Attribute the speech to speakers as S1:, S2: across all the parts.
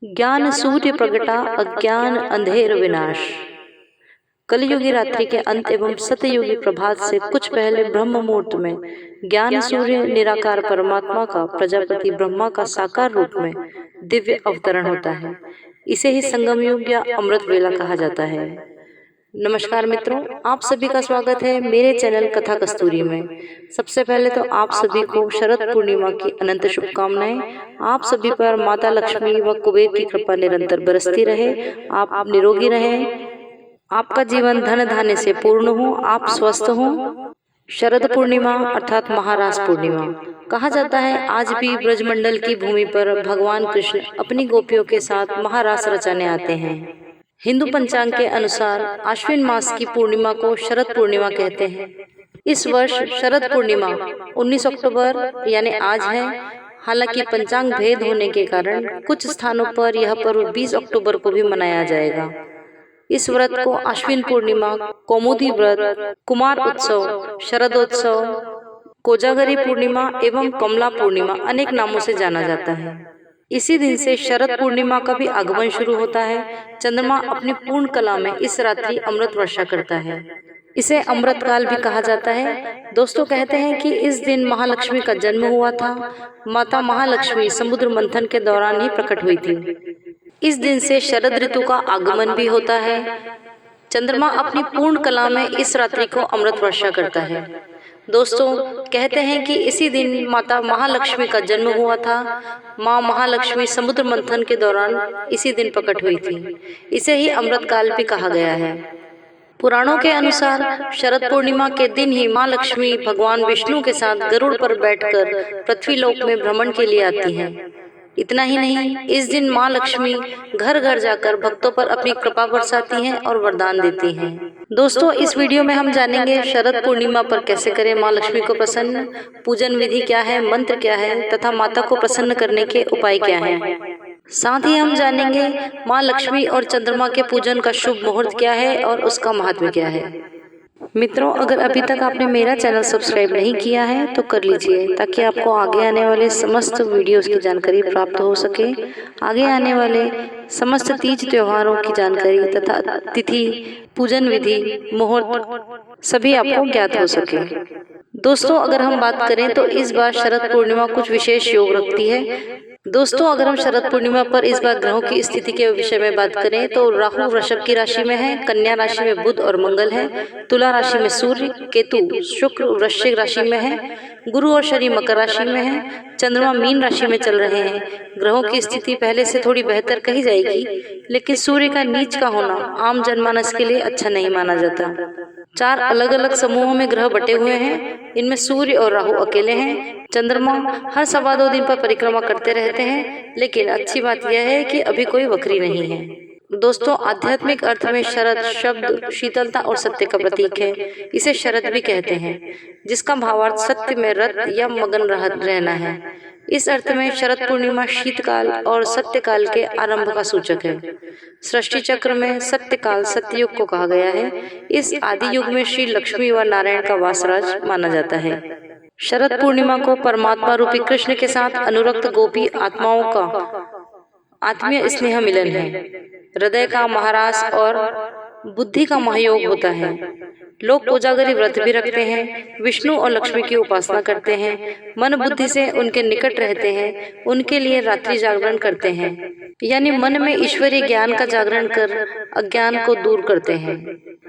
S1: ज्ञान सूर्य प्रगटा अज्ञान अंधेर विनाश। कलयुगी रात्रि के अंत एवं सतयुगी प्रभात से कुछ पहले ब्रह्म मुहूर्त में ज्ञान सूर्य निराकार परमात्मा का प्रजापति ब्रह्मा का साकार रूप में दिव्य अवतरण होता है। इसे ही संगम युग या अमृत वेला कहा जाता है। नमस्कार मित्रों, आप सभी का स्वागत है मेरे चैनल कथा कस्तूरी में। सबसे पहले तो आप सभी को शरद पूर्णिमा की अनंत शुभकामनाएं। आप सभी पर माता लक्ष्मी व कुबेर की कृपा निरंतर बरसती रहे। आप निरोगी रहें, आपका जीवन धन धान्य से पूर्ण हो, आप स्वस्थ हो। शरद पूर्णिमा अर्थात महारास पूर्णिमा कहा जाता है। आज भी ब्रजमंडल की भूमि पर भगवान कृष्ण अपनी गोपियों के साथ महारास रचाने आते हैं। हिंदू पंचांग के अनुसार आश्विन मास की पूर्णिमा को शरद पूर्णिमा कहते हैं। इस वर्ष शरद पूर्णिमा 19 अक्टूबर यानी आज है। हालांकि पंचांग भेद होने के कारण कुछ स्थानों पर यह पर्व 20 अक्टूबर को भी मनाया जाएगा। इस व्रत को आश्विन पूर्णिमा, कौमुदी व्रत, कुमार उत्सव, शरदोत्सव, कोजागरी पूर्णिमा एवं कमला पूर्णिमा अनेक नामों से जाना जाता है। इसी दिन से शरद पूर्णिमा का भी आगमन शुरू होता है। चंद्रमा अपनी पूर्ण कला में इस रात्रि अमृत वर्षा करता है। इसे अमृत काल भी कहा जाता है। दोस्तों, कहते हैं कि इस दिन महालक्ष्मी का जन्म हुआ था। माता महालक्ष्मी समुद्र मंथन के दौरान ही प्रकट हुई थी। इस दिन से शरद ऋतु का आगमन भी होता है। चंद्रमा अपनी पूर्ण कला में इस रात्रि को अमृत वर्षा करता है। दोस्तों, कहते हैं कि इसी दिन माता महालक्ष्मी का जन्म हुआ था। माँ महालक्ष्मी समुद्र मंथन के दौरान इसी दिन प्रकट हुई थी। इसे ही अमृत काल भी कहा गया है। पुराणों के अनुसार शरद पूर्णिमा के दिन ही माँ लक्ष्मी भगवान विष्णु के साथ गरुड़ पर बैठकर पृथ्वी लोक में भ्रमण के लिए आती हैं। इतना ही नहीं, इस दिन माँ लक्ष्मी घर घर जाकर भक्तों पर अपनी कृपा बरसाती हैं और वरदान देती हैं। दोस्तों, इस वीडियो में हम जानेंगे शरद पूर्णिमा पर कैसे करें माँ लक्ष्मी को प्रसन्न, पूजन विधि क्या है, मंत्र क्या है तथा माता को प्रसन्न करने के उपाय क्या हैं। साथ ही हम जानेंगे माँ लक्ष्मी और चंद्रमा के पूजन का शुभ मुहूर्त क्या है और उसका महत्व क्या है। मित्रों, अगर अभी तक आपने मेरा चैनल सब्सक्राइब नहीं किया है तो कर लीजिए, ताकि आपको आगे आने वाले समस्त वीडियोस की जानकारी प्राप्त हो सके। आगे आने वाले समस्त तीज त्योहारों की जानकारी तथा तिथि, पूजन विधि, मुहूर्त सभी आपको ज्ञात हो सके। दोस्तों, अगर हम बात करें तो इस बार शरद पूर्णिमा कुछ विशेष योग रखती है। दोस्तों, अगर हम शरद पूर्णिमा पर इस बार ग्रहों की स्थिति के विषय में बात करें तो राहु वृषभ की राशि में है, कन्या राशि में बुध और मंगल है, तुला राशि में सूर्य, केतु, शुक्र वृश्चिक राशि में है, गुरु और शनि मकर राशि में है, चंद्रमा मीन राशि में चल रहे हैं। ग्रहों की स्थिति पहले से थोड़ी बेहतर कही जाएगी, लेकिन सूर्य का नीच का होना आम जनमानस के लिए अच्छा नहीं माना जाता। 4 अलग अलग समूहों में ग्रह बटे हुए हैं। इनमें सूर्य और राहु अकेले हैं। चंद्रमा हर 2.25 दिन पर परिक्रमा करते रहते हैं, लेकिन अच्छी बात यह है कि अभी कोई वक्री नहीं है। दोस्तों, आध्यात्मिक अर्थ में शरद शब्द शीतलता और सत्य का प्रतीक है। इसे शरद भी कहते हैं, जिसका भावार्थ सत्य में रत या मगन रहना है। इस अर्थ में शरद पूर्णिमा शीतकाल और सत्यकाल के आरंभ का सूचक है। सृष्टि चक्र में सत्यकाल सत्ययुग को कहा गया है। इस आदि युग में श्री लक्ष्मी व नारायण का वासराज माना जाता है। शरद पूर्णिमा को परमात्मा रूपी कृष्ण के साथ अनुरक्त गोपी आत्माओं का आत्मीय स्नेह मिलन है। हृदय का महारास और बुद्धि का महयोग होता है। लोग कोजागरी व्रत भी रखते हैं, विष्णु और लक्ष्मी की उपासना करते हैं, मन बुद्धि से उनके निकट रहते हैं, उनके लिए रात्रि जागरण करते हैं, यानी मन में ईश्वरीय ज्ञान का जागरण कर अज्ञान को दूर करते हैं।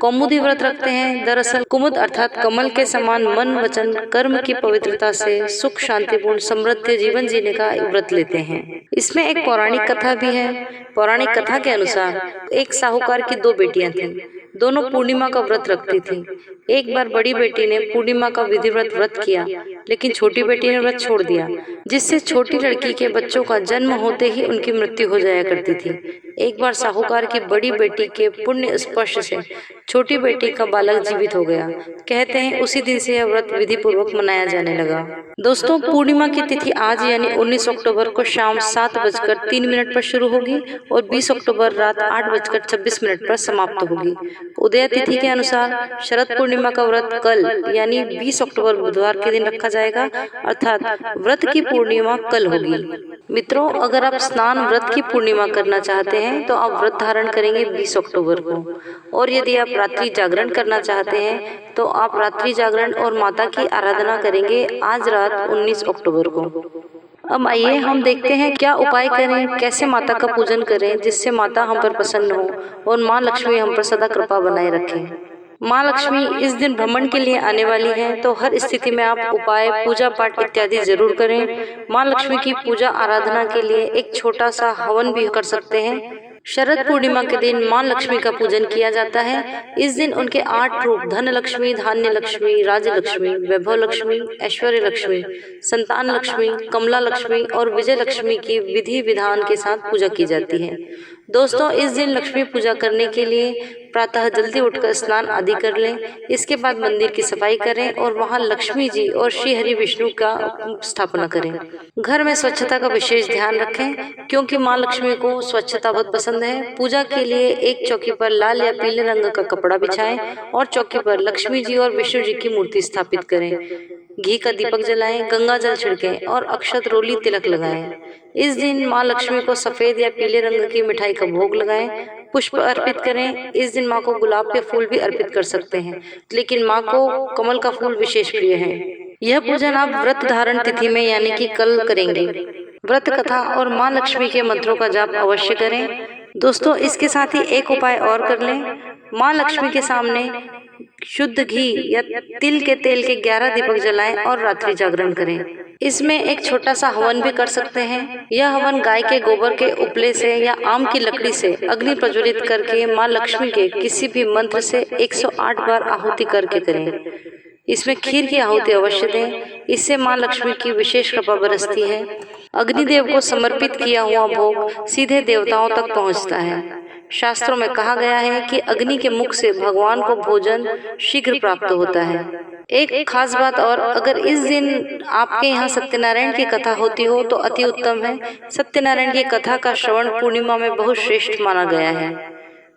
S1: कौमुदी व्रत रखते हैं। दरअसल कुमुद अर्थात कमल के समान मन, वचन, कर्म की पवित्रता से सुख, शांतिपूर्ण, समृद्ध जीवन जीने का व्रत लेते हैं। इसमें एक पौराणिक कथा भी है। पौराणिक कथा के अनुसार एक साहूकार की 2 बेटियां थीं। दोनों पूर्णिमा का व्रत रखती थीं। एक बार बड़ी बेटी ने पूर्णिमा का विधिवत व्रत किया, लेकिन छोटी बेटी ने व्रत छोड़ दिया, जिससे छोटी लड़की के बच्चों का जन्म होते ही उनकी मृत्यु हो जाया करती थी। एक बार साहूकार की बड़ी बेटी के पुण्य स्पर्श से छोटी बेटी का बालक जीवित हो गया। कहते हैं उसी दिन से यह व्रत विधि पूर्वक मनाया जाने लगा। दोस्तों, पूर्णिमा की तिथि आज यानी 19 अक्टूबर को शाम 7:03 पर शुरू होगी और 20 अक्टूबर रात 8:26 पर समाप्त होगी। उदय तिथि के अनुसार शरद पूर्णिमा का व्रत कल यानी 20 अक्टूबर बुधवार के दिन रखा जाएगा, अर्थात व्रत की पूर्णिमा कल होगी। मित्रों, अगर आप स्नान व्रत की पूर्णिमा करना चाहते हैं तो आप व्रत धारण करेंगे 20 अक्टूबर को, और यदि आप रात्रि जागरण करना चाहते हैं तो आप रात्रि जागरण और माता की आराधना करेंगे आज रात 19 अक्टूबर को। अब आइए हम देखते हैं क्या उपाय करें, कैसे माता का पूजन करें जिससे माता हम पर प्रसन्न हो और माँ लक्ष्मी हम पर सदा कृपा बनाए रखें। माँ लक्ष्मी इस दिन भ्रमण के लिए आने वाली है, तो हर स्थिति में आप उपाय, पूजा पाठ इत्यादि जरूर करें। माँ लक्ष्मी की पूजा आराधना के लिए एक छोटा सा हवन भी कर सकते हैं। शरद पूर्णिमा के दिन माँ लक्ष्मी का पूजन किया जाता है। इस दिन उनके 8 रूप धन लक्ष्मी, धान्य लक्ष्मी, राज लक्ष्मी, वैभव लक्ष्मी, ऐश्वर्य लक्ष्मी, संतान लक्ष्मी, कमला लक्ष्मी और विजय लक्ष्मी की विधि विधान के साथ पूजा की जाती है। दोस्तों, इस दिन लक्ष्मी पूजा करने के लिए प्रातः जल्दी उठकर स्नान आदि कर लें। इसके बाद मंदिर की सफाई करें और वहां लक्ष्मी जी और श्री हरि विष्णु का स्थापना करें। घर में स्वच्छता का विशेष ध्यान रखें, क्योंकि माँ लक्ष्मी को स्वच्छता बहुत पसंद है। पूजा के लिए एक चौकी पर लाल या पीले रंग का कपड़ा बिछाएं और चौकी पर लक्ष्मी जी और विष्णु जी की मूर्ति स्थापित करें। घी का दीपक जलाएं, गंगा जल छिड़कें और अक्षत रोली तिलक लगाएं। इस दिन माँ लक्ष्मी को सफेद या पीले रंग की मिठाई का भोग लगाएं, पुष्प अर्पित करें। इस दिन माँ को गुलाब के फूल भी अर्पित कर सकते हैं, लेकिन माँ को कमल का फूल विशेष प्रिय है। यह पूजन आप व्रत धारण तिथि में यानी कि कल करेंगे। व्रत कथा और माँ लक्ष्मी के मंत्रों का जाप अवश्य करें। दोस्तों, इसके साथ ही एक उपाय और कर लें। माँ लक्ष्मी के सामने शुद्ध घी या तिल के तेल के 11 दीपक जलाएं और रात्रि जागरण करें। इसमें एक छोटा सा हवन भी कर सकते हैं। यह हवन गाय के गोबर के उपले से या आम की लकड़ी से अग्नि प्रज्वलित करके माँ लक्ष्मी के किसी भी मंत्र से 108 बार आहुति करके करें। इसमें खीर की आहुति अवश्य दें, इससे माँ लक्ष्मी की विशेष कृपा बरसती है। अग्निदेव को समर्पित किया हुआ भोग सीधे देवताओं तक पहुँचता है। शास्त्रों में कहा गया है कि अग्नि के मुख से भगवान को भोजन शीघ्र प्राप्त होता है। एक खास बात और, अगर इस दिन आपके यहाँ सत्यनारायण की कथा होती हो तो अति उत्तम है। सत्यनारायण की कथा का श्रवण पूर्णिमा में बहुत श्रेष्ठ माना गया है।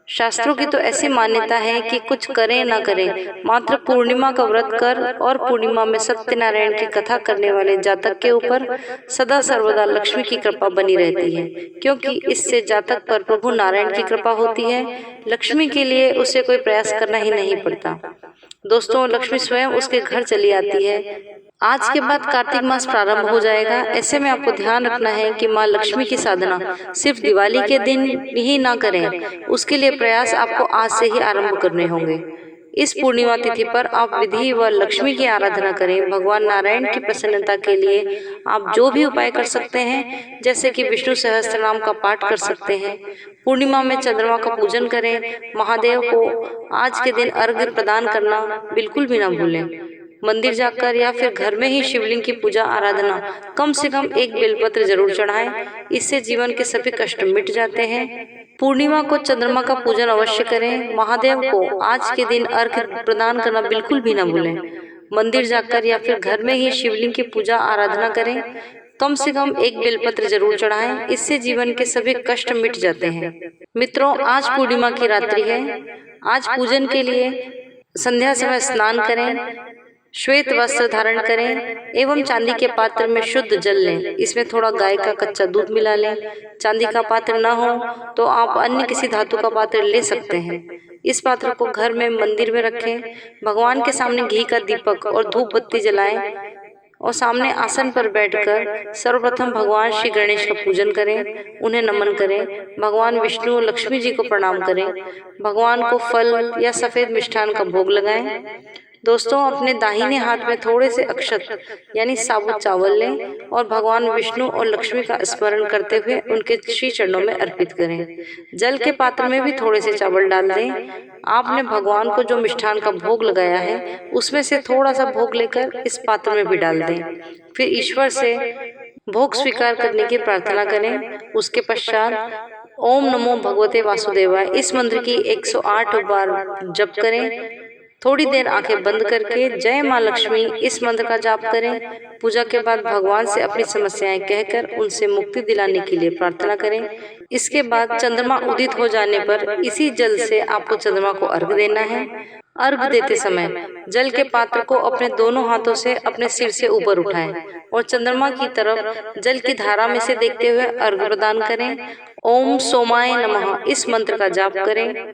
S1: शास्त्रों की तो ऐसी मान्यता है कि कुछ करें ना करें, मात्र पूर्णिमा का व्रत कर और पूर्णिमा में सत्यनारायण की कथा करने वाले जातक के ऊपर सदा सर्वदा लक्ष्मी की कृपा बनी रहती है, क्योंकि इससे जातक पर प्रभु नारायण की कृपा होती है। लक्ष्मी के लिए उसे कोई प्रयास करना ही नहीं पड़ता। दोस्तों, लक्ष्मी स्वयं उसके घर चली आती है। आज के बाद कार्तिक मास प्रारंभ हो जाएगा। ऐसे में आपको ध्यान रखना है कि माँ लक्ष्मी की साधना सिर्फ दिवाली के दिन ही ना करें, उसके लिए प्रयास आपको आज से ही आरंभ करने होंगे। इस पूर्णिमा तिथि पर आप विधि व लक्ष्मी की आराधना करें। भगवान नारायण की प्रसन्नता के लिए आप जो भी उपाय कर सकते हैं, जैसे कि विष्णु सहस्त्र नाम का पाठ कर सकते हैं। पूर्णिमा में चंद्रमा का पूजन करें। महादेव को आज के दिन अर्घ्य प्रदान करना बिल्कुल भी ना भूलें। मंदिर जाकर या फिर घर में ही शिवलिंग की पूजा आराधना कम से कम एक बेलपत्र जरूर चढ़ाएं, इससे जीवन के सभी कष्ट मिट जाते हैं। पूर्णिमा को चंद्रमा का पूजन अवश्य करें। महादेव को आज के दिन अर्घ्य प्रदान करना बिल्कुल भी न भूलें। मंदिर जाकर या फिर घर में ही शिवलिंग की पूजा आराधना करें। कम से कम एक बेलपत्र जरूर चढ़ाएं, इससे जीवन के सभी कष्ट मिट जाते हैं। मित्रों, आज पूर्णिमा की रात्रि है। आज पूजन के लिए संध्या समय स्नान करें, श्वेत वस्त्र धारण करें एवं चांदी के पात्र में शुद्ध जल लें। इसमें थोड़ा गाय का कच्चा दूध मिला लें। चांदी का पात्र न हो तो आप अन्य किसी धातु का पात्र ले सकते हैं। इस पात्र को घर में मंदिर में रखें। भगवान के सामने घी का दीपक और धूप बत्ती जलाएं और सामने आसन पर बैठकर सर्वप्रथम भगवान श्री गणेश का पूजन करें, उन्हें नमन करें। भगवान विष्णु और लक्ष्मी जी को प्रणाम करें। भगवान को फल या सफेद मिष्ठान का भोग लगाएं। दोस्तों, अपने दाहिने हाथ में थोड़े से अक्षत यानी साबुत चावल लें और भगवान विष्णु और लक्ष्मी का स्मरण करते हुए उनके श्री चरणों में अर्पित करें। जल के पात्र में भी थोड़े से चावल डाल दें। आपने भगवान को जो मिष्ठान का भोग लगाया है उसमें से थोड़ा सा भोग लेकर इस पात्र में भी डाल दें। फिर ईश्वर से भोग स्वीकार करने की प्रार्थना करें। उसके पश्चात ओम नमो भगवते वासुदेवाय इस मंत्र की 108 बार जप करें। थोड़ी देर आंखें बंद करके जय माँ लक्ष्मी इस मंत्र का जाप करें। पूजा के बाद भगवान से अपनी समस्याएं कहकर उनसे मुक्ति दिलाने के लिए प्रार्थना करें। इसके बाद चंद्रमा उदित हो जाने पर इसी जल से आपको चंद्रमा को अर्घ देना है। अर्घ देते समय जल के पात्र को अपने दोनों हाथों से अपने सिर से ऊपर उठाएं और चंद्रमा की तरफ जल की धारा में से देखते हुए अर्घ प्रदान करें। ओम सोमाय नमः इस मंत्र का जाप करें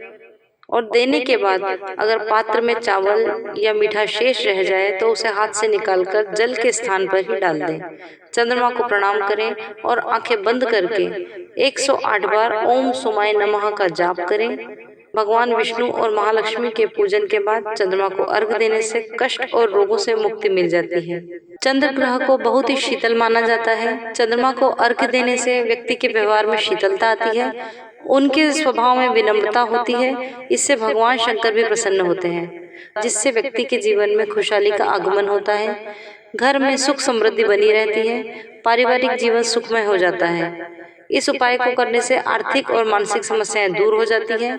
S1: और देने के बाद अगर पात्र में चावल या मीठा शेष रह जाए तो उसे हाथ से निकालकर जल के स्थान पर ही डाल दें। चंद्रमा को प्रणाम करें और आंखें बंद करके 108 बार ओम सोमाय नमः का जाप करें। भगवान विष्णु और महालक्ष्मी के पूजन के बाद चंद्रमा को अर्घ देने से कष्ट और रोगों से मुक्ति मिल जाती है। चंद्र ग्रह को बहुत ही शीतल माना जाता है। चंद्रमा को अर्घ देने से व्यक्ति के व्यवहार में शीतलता आती है, उनके स्वभाव में विनम्रता होती है। इससे भगवान शंकर भी प्रसन्न होते हैं, जिससे व्यक्ति के जीवन में खुशहाली का आगमन होता है। घर में सुख समृद्धि बनी रहती है, पारिवारिक जीवन सुखमय हो जाता है। इस उपाय को करने से आर्थिक और मानसिक समस्याएं दूर हो जाती है,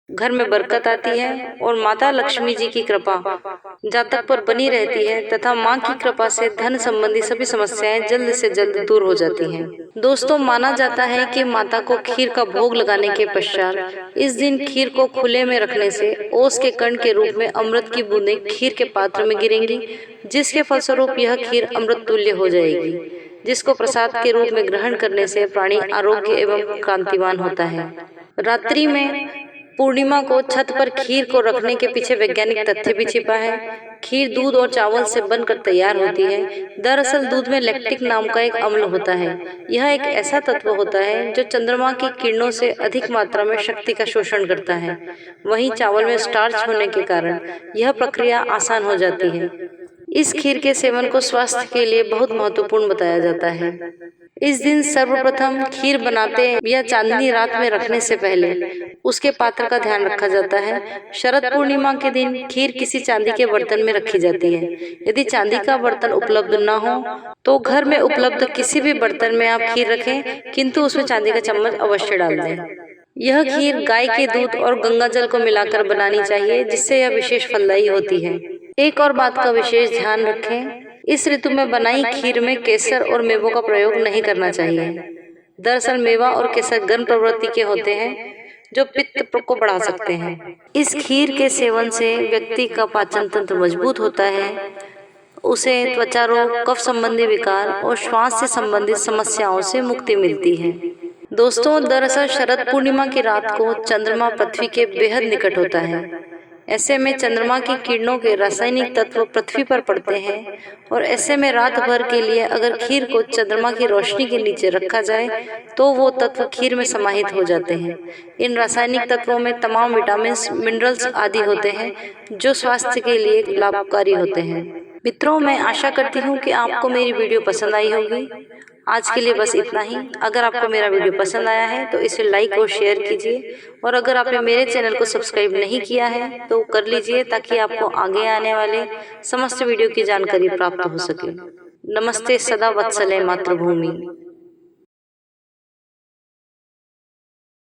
S1: घर में बरकत आती है और माता लक्ष्मी जी की कृपा जातक पर बनी रहती है तथा माँ की कृपा से धन संबंधी सभी समस्याएं जल्द से जल्द दूर हो जाती हैं। दोस्तों, माना जाता है कि माता को खीर का भोग लगाने के पश्चात इस दिन खीर को खुले में रखने से ओस के कण के रूप में अमृत की बूंदें खीर के पात्र में गिरेंगी, जिसके फलस्वरूप यह खीर अमृत तुल्य हो जाएगी, जिसको प्रसाद के रूप में ग्रहण करने से प्राणी आरोग्य एवं कांतिवान होता है। रात्रि में पूर्णिमा को छत पर खीर को रखने के पीछे वैज्ञानिक तथ्य भी छिपा है। खीर दूध और चावल से बनकर तैयार होती है। दरअसल दूध में लैक्टिक नाम का एक अम्ल होता है। यह एक ऐसा तत्व होता है जो चंद्रमा की किरणों से अधिक मात्रा में शक्ति का शोषण करता है। वहीं चावल में स्टार्च होने के कारण यह प्रक्रिया आसान हो जाती है। इस खीर के सेवन को स्वास्थ्य के लिए बहुत महत्वपूर्ण बताया जाता है। इस दिन सर्वप्रथम खीर बनाते या चांदनी रात में रखने से पहले उसके पात्र का ध्यान रखा जाता है। शरद पूर्णिमा के दिन खीर किसी चांदी के बर्तन में रखी जाती है। यदि चांदी का बर्तन उपलब्ध न हो तो घर में उपलब्ध किसी भी बर्तन में आप खीर रखें, किंतु उसमें चांदी का चम्मच अवश्य डाल दें। यह खीर गाय के दूध और गंगा जल को मिलाकर बनानी चाहिए, जिससे यह विशेष फलदायी होती है। एक और बात का विशेष ध्यान रखें, इस ऋतु में बनाई खीर में केसर और मेवों का प्रयोग नहीं करना चाहिए। दरअसल मेवा और केसर गर्म प्रवृत्ति के होते हैं जो पित्त को बढ़ा सकते हैं। इस खीर के सेवन से व्यक्ति का पाचन तंत्र मजबूत होता है, उसे त्वचा रोग, कफ संबंधी विकार और श्वास से संबंधित समस्याओं से मुक्ति मिलती है। दोस्तों, दरअसल शरद पूर्णिमा की रात को चंद्रमा पृथ्वी के बेहद निकट होता है। ऐसे में चंद्रमा की किरणों के रासायनिक तत्व पृथ्वी पर पड़ते हैं और ऐसे में रात भर के लिए अगर खीर को चंद्रमा की रोशनी के नीचे रखा जाए तो वो तत्व खीर में समाहित हो जाते हैं। इन रासायनिक तत्वों में तमाम विटामिन, मिनरल्स आदि होते हैं जो स्वास्थ्य के लिए लाभकारी होते हैं। मित्रों, मैं आशा करती हूँ कि आपको मेरी वीडियो पसंद आई होगी। आज के लिए बस इतना ही। अगर आपको मेरा वीडियो पसंद आया है तो इसे लाइक और शेयर कीजिए, और अगर आपने मेरे चैनल को सब्सक्राइब नहीं किया है तो कर लीजिए, ताकि आपको आगे आने वाले समस्त वीडियो की जानकारी प्राप्त हो सके। नमस्ते सदा वत्सले मातृभूमि।